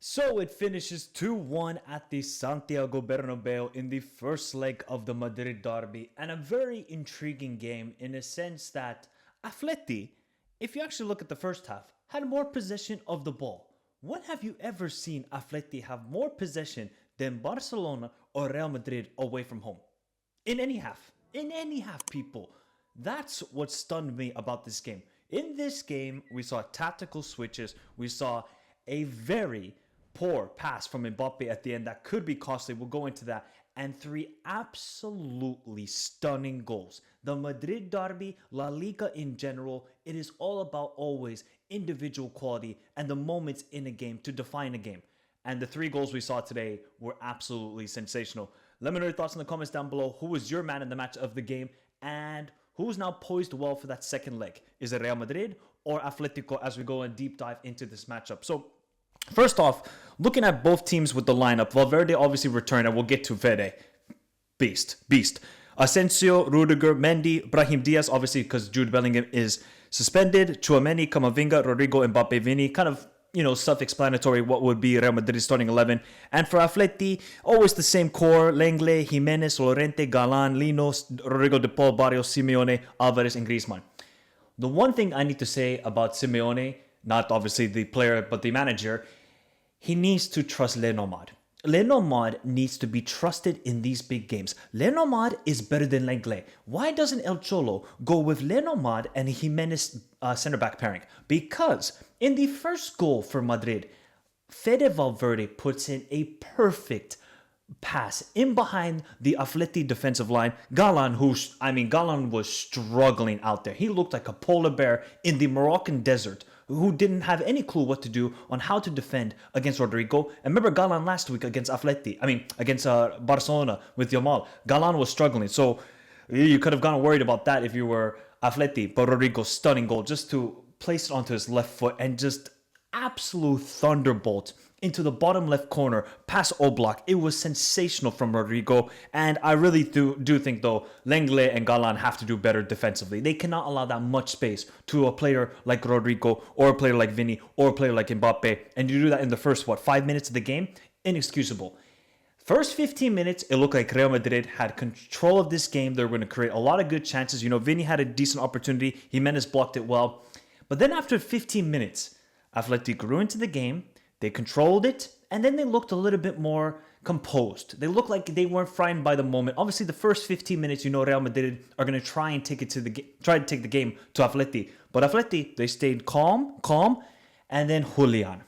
So it finishes 2-1 at the Santiago Bernabeu in the first leg of the Madrid derby, and a very intriguing game in a sense that Atleti, if you actually look at the first half, had more possession of the ball. When have you ever seen Atleti have more possession than Barcelona or Real Madrid away from home? In any half. In any half, people. That's what stunned me about this game. In this game, we saw tactical switches. We saw a very poor pass from Mbappe at the end that could be costly. We'll go into that. And three absolutely stunning goals. The Madrid derby, La Liga in general, it is all about always individual quality and the moments in a game to define a game. And the three goals we saw today were absolutely sensational. Let me know your thoughts in the comments down below. Who was your man in the match of the game? And who's now poised well for that second leg? Is it Real Madrid or Atletico as we go and deep dive into this matchup? So, first off, looking at both teams with the lineup, Valverde obviously returned, and we'll get to Fede. Beast. Asensio, Rudiger, Mendy, Brahim Diaz, obviously because Jude Bellingham is suspended. Tchouaméni, Camavinga, Rodrigo, Mbappe, Vini. Kind of, self-explanatory what would be Real Madrid's starting 11. And for Atleti, always the same core. Lenglet, Jimenez, Llorente, Galan, Lino, Rodrigo de Paul, Barrios, Simeone, Alvarez, and Griezmann. The one thing I need to say about Simeone, not obviously the player, but the manager, he needs to trust Lenormand. Lenormand needs to be trusted in these big games. Lenormand is better than Lenglet. Why doesn't El Cholo go with Lenormand and Jimenez center back pairing? Because in the first goal for Madrid, Fede Valverde puts in a perfect pass in behind the Atleti defensive line. Galan was struggling out there. He looked like a polar bear in the Moroccan desert who didn't have any clue what to do on how to defend against Rodrigo. And remember Galan last week against Barcelona with Yamal. Galan was struggling. So you could have gotten worried about that if you were Atleti. But Rodrigo's stunning goal just to place it onto his left foot and just absolute thunderbolt into the bottom left corner past Oblak. It was sensational from Rodrigo, and I really do think though Lenglet and Galan have to do better defensively. They cannot allow that much space to a player like Rodrigo or a player like Vini or a player like Mbappe, and you do that in the first 5 minutes of the game. Inexcusable. First 15 minutes, it looked like Real Madrid had control of this game. They were going to create a lot of good chances. Vini had a decent opportunity. Jimenez blocked it well. But then after 15 minutes, Atleti grew into the game. They controlled it, and then they looked a little bit more composed. They looked like they weren't frightened by the moment. Obviously, the first 15 minutes, Real Madrid are going to try to take the game to Atleti. But Atleti, they stayed calm, and then Julian.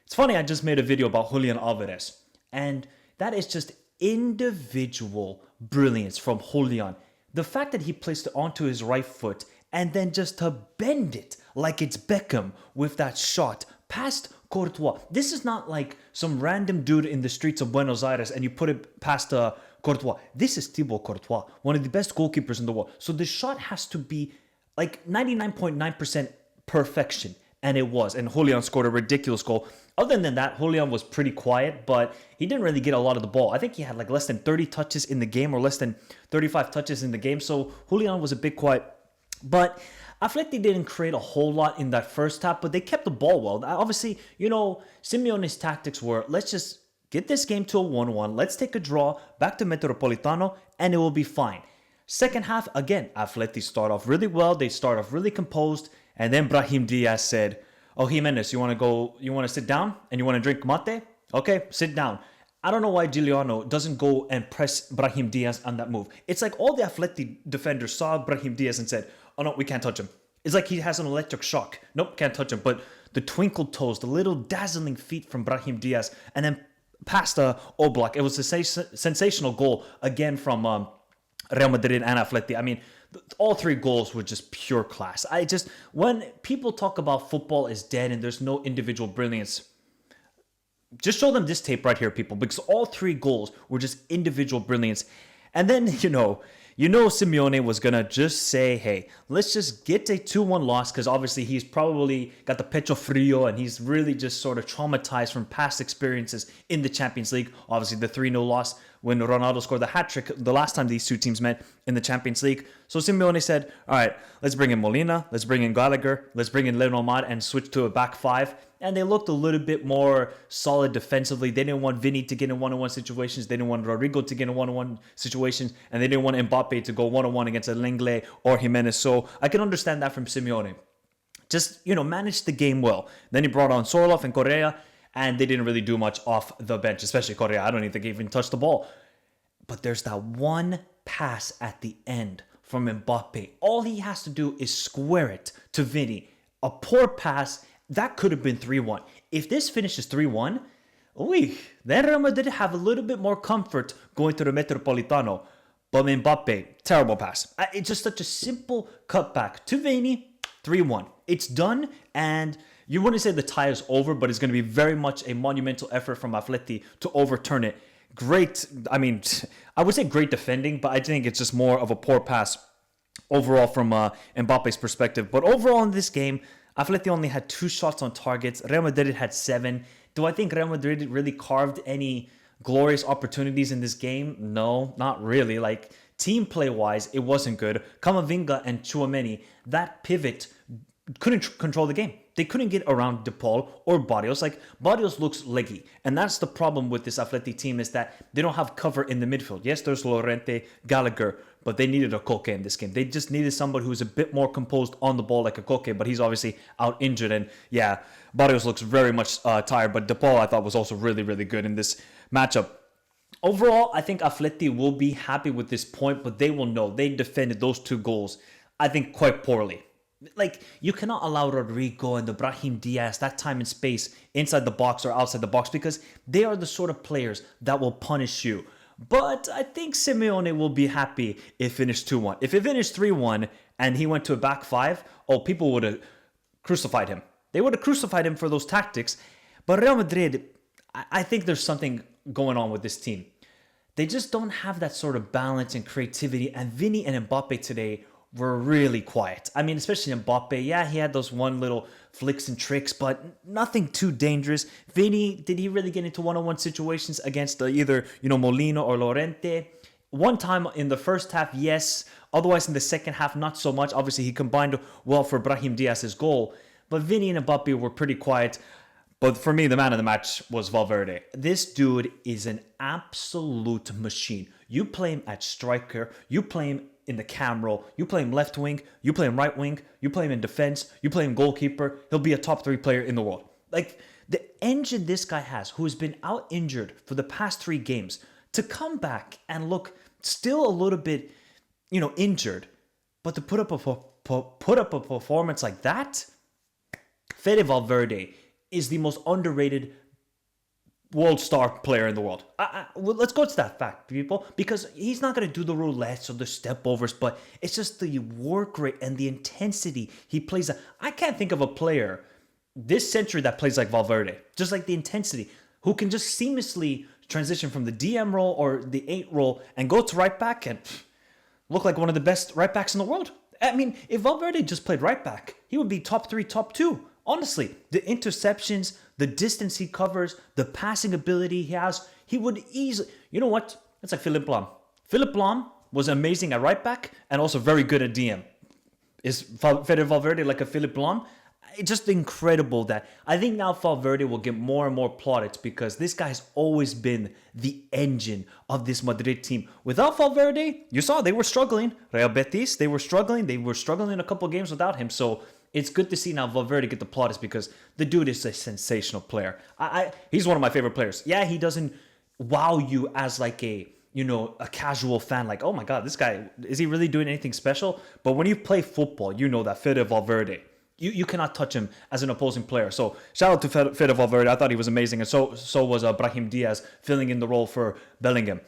It's funny, I just made a video about Julian Alvarez, and that is just individual brilliance from Julian. The fact that he placed it onto his right foot and then just to bend it like it's Beckham with that shot past Courtois. This is not like some random dude in the streets of Buenos Aires and you put it past Courtois. This is Thibaut Courtois, one of the best goalkeepers in the world. So the shot has to be like 99.9% perfection. And it was. And Julian scored a ridiculous goal. Other than that, Julian was pretty quiet, but he didn't really get a lot of the ball. I think he had like less than 30 touches in the game or less than 35 touches in the game. So Julian was a bit quiet. But Atleti didn't create a whole lot in that first half, but they kept the ball well. Obviously, Simeone's tactics were, let's just get this game to a 1-1. Let's take a draw back to Metropolitano, and it will be fine. Second half, again, Atleti start off really well. They start off really composed. And then Brahim Diaz said, "Oh, Jimenez, you want to sit down and you want to drink mate? Okay, sit down." I don't know why Giuliano doesn't go and press Brahim Diaz on that move. It's like all the Atleti defenders saw Brahim Diaz and said, "Oh no, we can't touch him." It's like he has an electric shock. Nope, can't touch him. But the twinkle toes, the little dazzling feet from Brahim Diaz, and then past Oblak. It was a sensational goal again from Real Madrid and Atleti. All three goals were just pure class. When people talk about football is dead and there's no individual brilliance, just show them this tape right here, people, because all three goals were just individual brilliance. And then, Simeone was going to just say, hey, let's just get a 2-1 loss, because obviously he's probably got the pecho frio and he's really just sort of traumatized from past experiences in the Champions League. Obviously, the 3-0 loss when Ronaldo scored the hat-trick the last time these two teams met in the Champions League. So Simeone said, all right, let's bring in Molina, let's bring in Gallagher, let's bring in Lenormand and switch to a back five. and they looked a little bit more solid defensively. They didn't want Vinny to get in one-on-one situations. They didn't want Rodrigo to get in one-on-one situations, and they didn't want Mbappe to go one-on-one against Lenglet or Jimenez. So I can understand that from Simeone. Just, managed the game well. Then he brought on Sorloth and Correa, and they didn't really do much off the bench, especially Correa. I don't even think he even touched the ball. But there's that one pass at the end from Mbappe. All he has to do is square it to Vinny. A poor pass, that could have been 3-1. If this finishes 3-1, then Real Madrid have a little bit more comfort going to the Metropolitano. But Mbappe, terrible pass. It's just such a simple cutback to Vinny, 3-1. It's done, and you wouldn't say the tie is over, but it's going to be very much a monumental effort from Atleti to overturn it. Great, I would say great defending, but I think it's just more of a poor pass overall from Mbappe's perspective. But overall in this game, Atleti only had 2 shots on targets. Real Madrid had 7. Do I think Real Madrid really carved any glorious opportunities in this game? No, not really. Like, team play-wise, it wasn't good. Camavinga and Tchouaméni, that pivot couldn't control the game. They couldn't get around De Paul or Barrios. Like, Barrios looks leggy. And that's the problem with this Atleti team, is that they don't have cover in the midfield. Yes, there's Llorente, Gallagher, but they needed a Koke in this game. They just needed somebody who's a bit more composed on the ball like a Koke, but he's obviously out injured. And yeah, Barrios looks very much tired, but De Paul I thought was also really, really good in this matchup. Overall, I think Atleti will be happy with this point, but they will know they defended those 2 goals, I think, quite poorly. Like, you cannot allow Rodrigo and the Brahim Diaz that time and space inside the box or outside the box, because they are the sort of players that will punish you. But I think Simeone will be happy if it finished 2-1. If it finished 3-1 and he went to a back 5, people would have crucified him. They would have crucified him for those tactics. But Real Madrid, I think there's something going on with this team. They just don't have that sort of balance and creativity. And Vinny and Mbappe today were really quiet. I mean, especially Mbappe. Yeah, he had those one little flicks and tricks, but nothing too dangerous. Vinny, did he really get into one-on-one situations against either, Molino or Llorente? One time in the first half, yes. Otherwise, in the second half, not so much. Obviously, he combined well for Brahim Diaz's goal. But Vinny and Mbappe were pretty quiet. But for me, the man of the match was Valverde. This dude is an absolute machine. You play him at striker, you play him in the cam role, you play him left wing, you play him right wing, you play him in defense, you play him goalkeeper, he'll be a top 3 player in the world. Like, the engine this guy has, who has been out injured for the past 3 games, to come back and look still a little bit, injured, but to put up a performance like that, Fede Valverde is the most underrated world star player in the world. Well, let's go to that fact, people, because he's not going to do the roulettes or the step overs, but it's just the work rate and the intensity he plays. I can't think of a player this century that plays like Valverde, just like the intensity, who can just seamlessly transition from the DM role or the 8 role and go to right back and look like one of the best right backs in the world. I mean, if Valverde just played right back, he would be top 3, top 2. Honestly, the interceptions, the distance he covers, the passing ability he has, he would easily... You know what? It's like Philipp Lahm. Philipp Lahm was amazing at right back and also very good at DM. Is Fede Valverde like a Philipp Lahm? It's just incredible that... I think now Valverde will get more and more plaudits because this guy's always been the engine of this Madrid team. Without Valverde, you saw they were struggling. Real Betis, they were struggling. They were struggling a couple games without him, so... It's good to see now Valverde get the plaudits because the dude is a sensational player. He's one of my favorite players. Yeah, he doesn't wow you as like a casual fan. Like, oh my God, this guy, is he really doing anything special? But when you play football, you know that Fede Valverde, you cannot touch him as an opposing player. So shout out to Fede Valverde. I thought he was amazing. And so was Brahim Diaz filling in the role for Bellingham.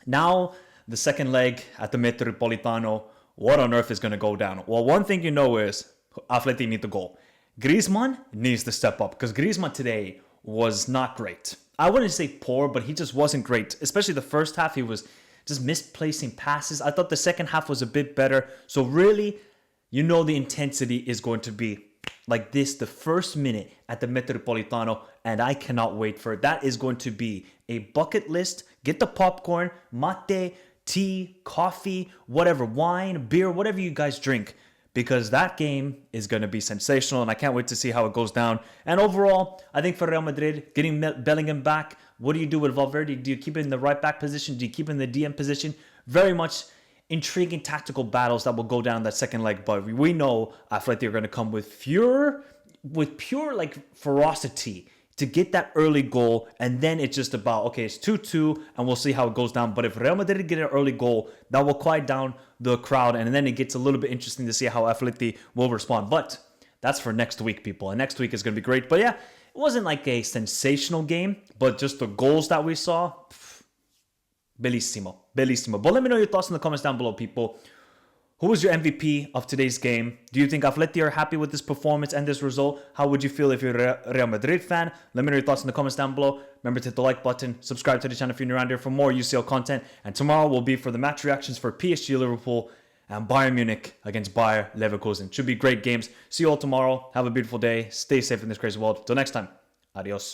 Now, the second leg at the Metropolitano, what on earth is going to go down? Well, one thing you know is Atleti need the goal. Griezmann needs to step up because Griezmann today was not great. I wouldn't say poor, but he just wasn't great. Especially the first half, he was just misplacing passes. I thought the second half was a bit better. So really, the intensity is going to be like this the first minute at the Metropolitano, and I cannot wait for it. That is going to be a bucket list. Get the popcorn, mate, tea, coffee, whatever, wine, beer, whatever you guys drink. because that game is going to be sensational, and I can't wait to see how it goes down. And overall, I think for Real Madrid, getting Bellingham back, what do you do with Valverde? Do you keep him in the right back position? Do you keep him in the DM position? Very much intriguing tactical battles that will go down that second leg, but we know Atleti are going to come with pure like ferocity to get that early goal, and then it's just about, okay, it's 2-2, and we'll see how it goes down. But if Real Madrid get an early goal, that will quiet down the crowd, and then it gets a little bit interesting to see how Atleti will respond. But that's for next week, people, and next week is going to be great. But yeah, it wasn't like a sensational game, but just the goals that we saw, bellissimo. But let me know your thoughts in the comments down below, people. Who was your MVP of today's game? Do you think Atleti are happy with this performance and this result? How would you feel if you're a Real Madrid fan? Let me know your thoughts in the comments down below. Remember to hit the like button, subscribe to the channel if you're new around here for more UCL content. And tomorrow will be for the match reactions for PSG Liverpool and Bayern Munich against Bayer Leverkusen. Should be great games. See you all tomorrow. Have a beautiful day. Stay safe in this crazy world. Till next time. Adios.